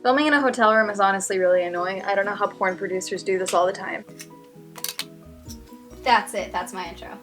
Filming in a hotel room is honestly really annoying. I don't know how porn producers do this all the time. That's it. That's my intro.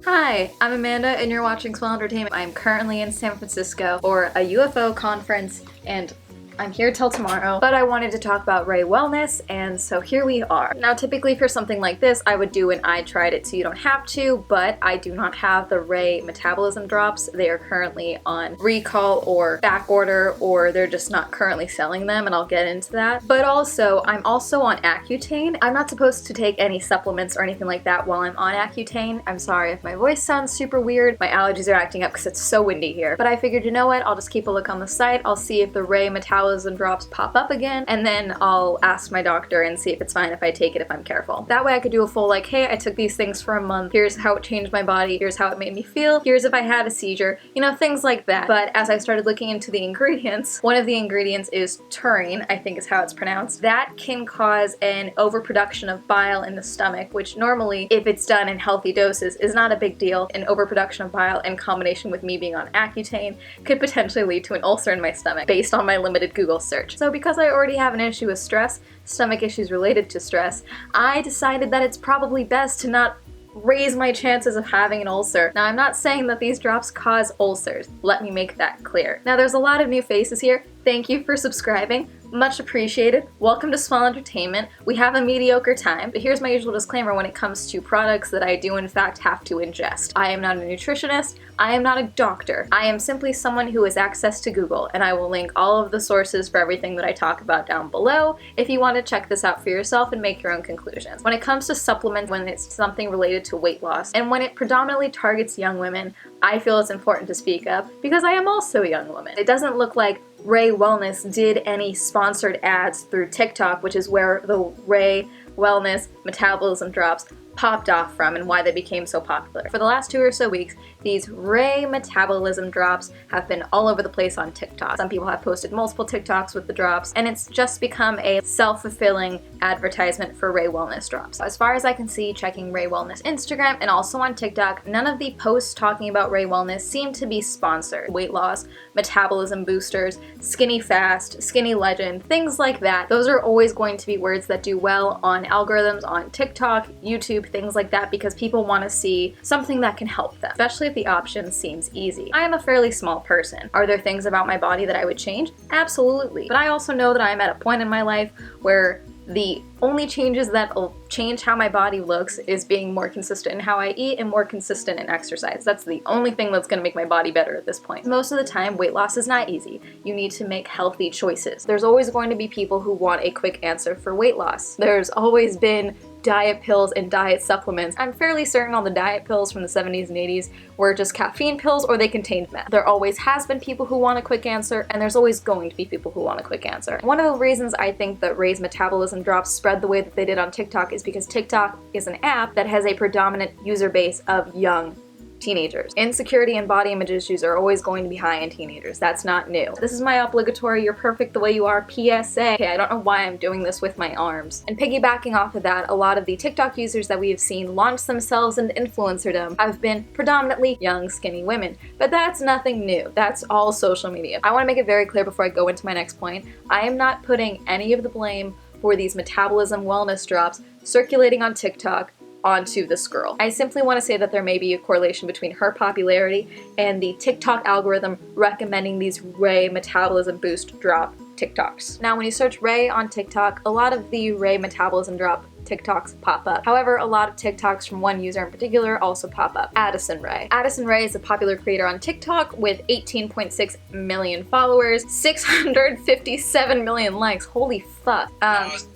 Hi, I'm Amanda and you're watching Swell Entertainment. I'm currently in San Francisco for a UFO conference and I'm here till tomorrow, but I wanted to talk about Rae Wellness, and so here we are. Now, typically for something like this, I would do an I tried it so you don't have to, but I do not have the Rae Metabolism Drops. They are currently on recall or back order, or they're just not currently selling them, and I'll get into that. But also, I'm also on Accutane. I'm not supposed to take any supplements or anything like that while I'm on Accutane. I'm sorry if my voice sounds super weird. My allergies are acting up because it's so windy here. But I figured, you know what, I'll just keep a look on the site. I'll see if the Rae Metabolism Drops pop up again, and then I'll ask my doctor and see if it's fine if I take it if I'm careful. That way I could do a full like, hey, I took these things for a month, here's how it changed my body, here's how it made me feel, here's if I had a seizure, you know, things like that. But as I started looking into the ingredients, one of the ingredients is taurine, I think is how it's pronounced. That can cause an overproduction of bile in the stomach, which normally, if it's done in healthy doses, is not a big deal. An overproduction of bile in combination with me being on Accutane could potentially lead to an ulcer in my stomach based on my limited Google search. So because I already have an issue with stress, stomach issues related to stress, I decided that it's probably best to not raise my chances of having an ulcer. Now, I'm not saying that these drops cause ulcers. Let me make that clear. Now, there's a lot of new faces here. Thank you for subscribing. Much appreciated. Welcome to Swell Entertainment. We have a mediocre time, but here's my usual disclaimer when it comes to products that I do in fact have to ingest. I am not a nutritionist. I am not a doctor. I am simply someone who has access to Google, and I will link all of the sources for everything that I talk about down below if you want to check this out for yourself and make your own conclusions. When it comes to supplements, when it's something related to weight loss, and when it predominantly targets young women, I feel it's important to speak up because I am also a young woman. It doesn't look like Rae Wellness did any sponsored ads through TikTok, which is where the Rae Wellness Metabolism Drops popped off from and why they became so popular. For the last 2 or so weeks, these Rae Metabolism Drops have been all over the place on TikTok. Some people have posted multiple TikToks with the drops, and it's just become a self-fulfilling advertisement for Rae Wellness Drops. As far as I can see, checking Rae Wellness Instagram and also on TikTok, none of the posts talking about Rae Wellness seem to be sponsored. Weight loss, metabolism boosters, skinny fast, skinny legend, things like that. Those are always going to be words that do well on algorithms on TikTok, YouTube, things like that, because people want to see something that can help them, especially if the option seems easy. I am a fairly small person. Are there things about my body that I would change? Absolutely. But I also know that I'm at a point in my life where the only changes that will change how my body looks is being more consistent in how I eat and more consistent in exercise. That's the only thing that's going to make my body better at this point. Most of the time, weight loss is not easy. You need to make healthy choices. There's always going to be people who want a quick answer for weight loss. There's always been diet pills and diet supplements. I'm fairly certain all the diet pills from the 70s and 80s were just caffeine pills or they contained meth. There always has been people who want a quick answer, and there's always going to be people who want a quick answer. One of the reasons I think that Rae's Metabolism Drops spread the way that they did on TikTok is because TikTok is an app that has a predominant user base of young teenagers. Insecurity and body image issues are always going to be high in teenagers. That's not new. This is my obligatory "you're perfect the way you are" PSA. Okay, I don't know why I'm doing this with my arms. And piggybacking off of that, a lot of the TikTok users that we have seen launch themselves into influencerdom have been predominantly young, skinny women. But that's nothing new. That's all social media. I want to make it very clear before I go into my next point, I am not putting any of the blame for these metabolism wellness drops circulating on TikTok onto this girl. I simply want to say that there may be a correlation between her popularity and the TikTok algorithm recommending these Rae Metabolism Boost Drop TikToks. Now, when you search Rae on TikTok, a lot of the Rae Metabolism Drop TikToks pop up. However, a lot of TikToks from one user in particular also pop up. Addison Rae. Addison Rae is a popular creator on TikTok with 18.6 million followers, 657 million likes. Holy fuck.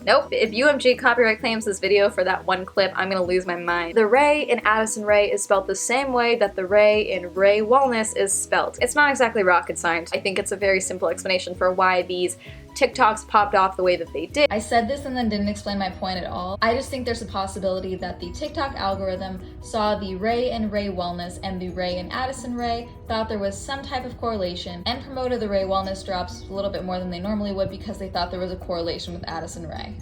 Nope. If UMG copyright claims this video for that one clip, I'm gonna lose my mind. The Rae in Addison Rae is spelled the same way that the Rae in Rae Wellness is spelled. It's not exactly rocket science. I think it's a very simple explanation for why these TikToks popped off the way that they did. I said this and then didn't explain my point at all. I just think there's a possibility that the TikTok algorithm saw the Rae and Rae Wellness and the Rae and Addison Rae, thought there was some type of correlation, and promoted the Rae Wellness drops a little bit more than they normally would because they thought there was a correlation with Addison Rae.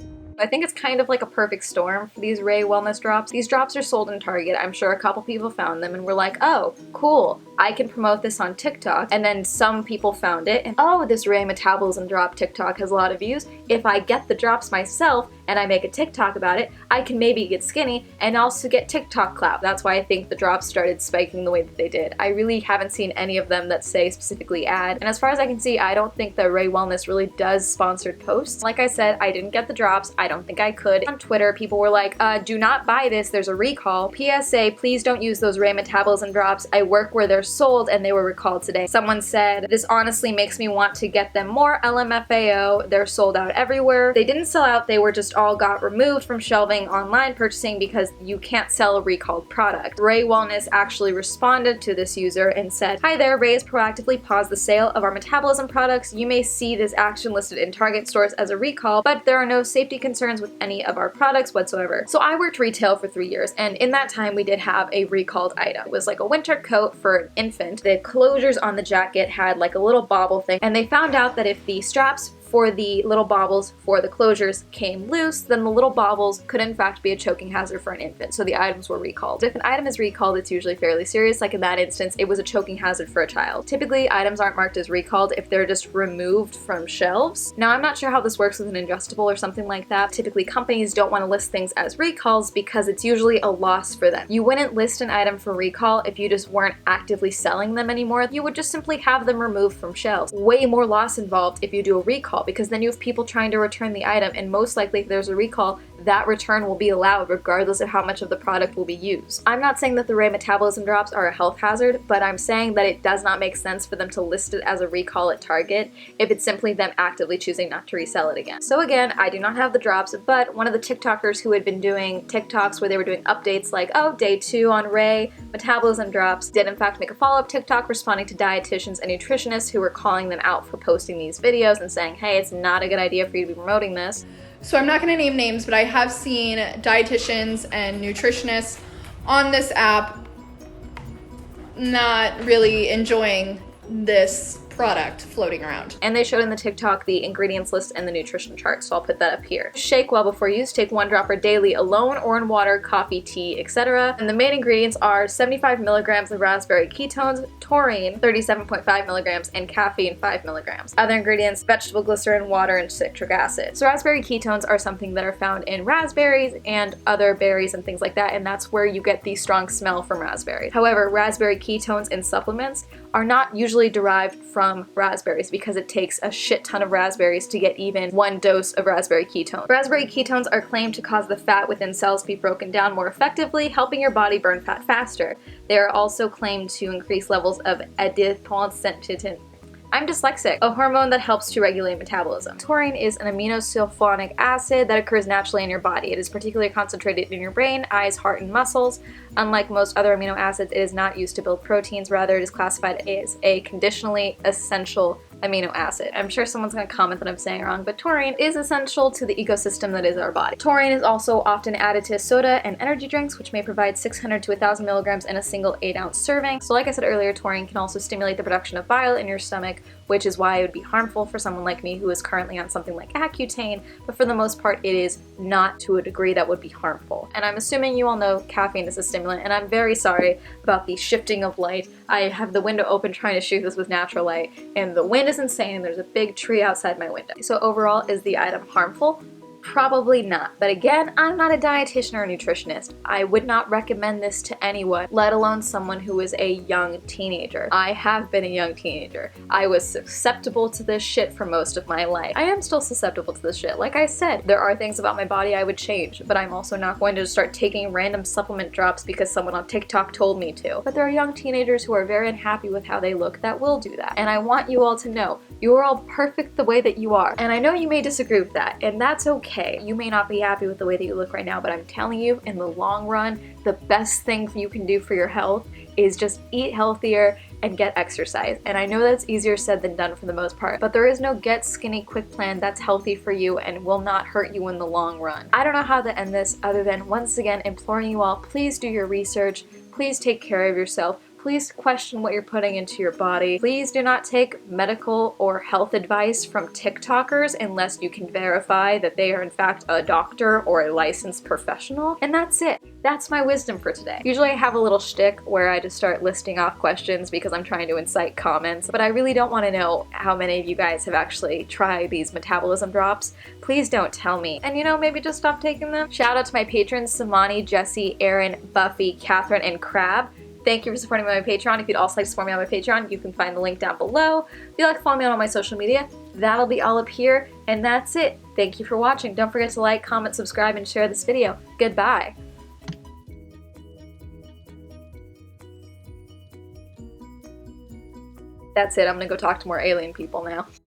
I think it's kind of like a perfect storm for these Rae wellness drops. These drops are sold in Target. I'm sure a couple people found them and were like, oh, cool, I can promote this on TikTok. And then some people found it and, oh, this Rae Metabolism drop TikTok has a lot of views. If I get the drops myself and I make a TikTok about it, I can maybe get skinny and also get TikTok clout. That's why I think the drops started spiking the way that they did. I really haven't seen any of them that say specifically ad. And as far as I can see, I don't think that Rae Wellness really does sponsored posts. Like I said, I didn't get the drops. I don't think I could. On Twitter, people were like, do not buy this. There's a recall. PSA, please don't use those Rae Metabolism drops. I work where they're sold and they were recalled today. Someone said, this honestly makes me want to get them more. LMFAO, they're sold out everywhere. They didn't sell out. They were just all got removed from shelving online purchasing because you can't sell a recalled product. Rae Wellness actually responded to this user and said, hi there, Rae has proactively paused the sale of our metabolism products. You may see this action listed in Target stores as a recall, but there are no safety concerns with any of our products whatsoever. So I worked retail for 3 years, and in that time we did have a recalled item. It was like a winter coat for an infant. The closures on the jacket had like a little bobble thing, and they found out that if the straps for the little baubles for the closures came loose, then the little baubles could in fact be a choking hazard for an infant, so the items were recalled. If an item is recalled, it's usually fairly serious. Like in that instance, it was a choking hazard for a child. Typically, items aren't marked as recalled if they're just removed from shelves. Now, I'm not sure how this works with an ingestible or something like that. Typically, companies don't want to list things as recalls because it's usually a loss for them. You wouldn't list an item for recall if you just weren't actively selling them anymore. You would just simply have them removed from shelves. Way more loss involved if you do a recall, because then you have people trying to return the item, and most likely if there's a recall, that return will be allowed regardless of how much of the product will be used. I'm not saying that the Rae Metabolism drops are a health hazard, but I'm saying that it does not make sense for them to list it as a recall at Target if it's simply them actively choosing not to resell it again. So again, I do not have the drops, but one of the TikTokers who had been doing TikToks where they were doing updates like, oh, day 2 on Rae Metabolism drops, did in fact make a follow-up TikTok responding to dietitians and nutritionists who were calling them out for posting these videos and saying, hey, it's not a good idea for you to be promoting this. So I'm not going to name names, but I have seen dietitians and nutritionists on this app not really enjoying this product floating around. And they showed in the TikTok the ingredients list and the nutrition chart, so I'll put that up here. Shake well before use. Take 1 dropper daily alone or in water, coffee, tea, etc. And the main ingredients are 75 milligrams of raspberry ketones, taurine 37.5 milligrams, and caffeine 5 milligrams. Other ingredients, vegetable glycerin, water, and citric acid. So raspberry ketones are something that are found in raspberries and other berries and things like that, and that's where you get the strong smell from raspberries. However, raspberry ketones in supplements are not usually derived from raspberries because it takes a shit ton of raspberries to get even 1 dose of raspberry ketones. Raspberry ketones are claimed to cause the fat within cells to be broken down more effectively, helping your body burn fat faster. They are also claimed to increase levels of adiponectin. I'm dyslexic, a hormone that helps to regulate metabolism. Taurine is an aminosulfonic acid that occurs naturally in your body. It is particularly concentrated in your brain, eyes, heart, and muscles. Unlike most other amino acids, it is not used to build proteins. Rather, it is classified as a conditionally essential amino acid. I'm sure someone's going to comment that I'm saying it wrong, but taurine is essential to the ecosystem that is our body. Taurine is also often added to soda and energy drinks, which may provide 600 to 1,000 milligrams in a single 8-ounce serving. So like I said earlier, taurine can also stimulate the production of bile in your stomach, which is why it would be harmful for someone like me who is currently on something like Accutane, but for the most part it is not to a degree that would be harmful. And I'm assuming you all know caffeine is a stimulant, and I'm very sorry about the shifting of light. I have the window open trying to shoot this with natural light, and the wind is insane, and there's a big tree outside my window. So overall, is the item harmful? Probably not. But again, I'm not a dietitian or a nutritionist. I would not recommend this to anyone, let alone someone who is a young teenager. I have been a young teenager. I was susceptible to this shit for most of my life. I am still susceptible to this shit. Like I said, there are things about my body I would change, but I'm also not going to start taking random supplement drops because someone on TikTok told me to. But there are young teenagers who are very unhappy with how they look that will do that. And I want you all to know, you are all perfect the way that you are. And I know you may disagree with that, and that's okay. You may not be happy with the way that you look right now, but I'm telling you, in the long run, the best thing you can do for your health is just eat healthier and get exercise. And I know that's easier said than done for the most part, but there is no get skinny quick plan that's healthy for you and will not hurt you in the long run. I don't know how to end this other than once again imploring you all, please do your research, please take care of yourself, Please question what you're putting into your body. Please do not take medical or health advice from TikTokers unless you can verify that they are in fact a doctor or a licensed professional. And that's it. That's my wisdom for today. Usually I have a little shtick where I just start listing off questions because I'm trying to incite comments, but I really don't want to know how many of you guys have actually tried these metabolism drops. Please don't tell me. And you know, maybe just stop taking them. Shout out to my patrons, Samani, Jesse, Aaron, Buffy, Catherine, and Crab. Thank you for supporting me on my Patreon. If you'd also like to support me on my Patreon, you can find the link down below. If you'd like to follow me on all my social media, that'll be all up here. And that's it. Thank you for watching. Don't forget to like, comment, subscribe, and share this video. Goodbye. That's it. I'm gonna go talk to more alien people now.